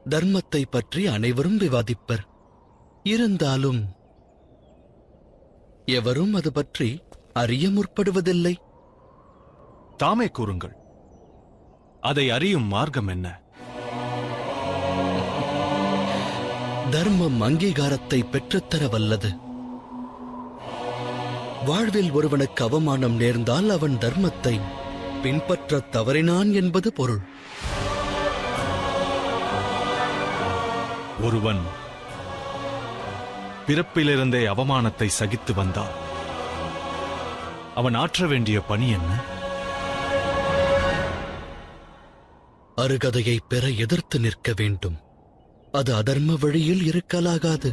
தர்மத்தை பற்றி அனைவரும் விவாதிப்பர். இருந்தாலும் எவரும் அது பற்றி அறிய முற்படுவதில்லை. தாமே கூறுங்கள், அதை அறியும் மார்க்கம் என்ன? தர்மம் அங்கீகாரத்தை பெற்றுத்தர வல்லது. வாழ்வில் ஒருவனுக்கு அவமானம் நேர்ந்தால் அவன் தர்மத்தை பின்பற்றத் தவறினான் என்பது பொருள். ஒருவன் பிறப்பிலிருந்தே அவமானத்தை சகித்து வந்தால் அவன் ஆற்ற வேண்டிய பணி என்ன? அருகதையை பெற எதிர்த்து நிற்க வேண்டும். அது அதர்ம வழியில் இருக்கலாகாது.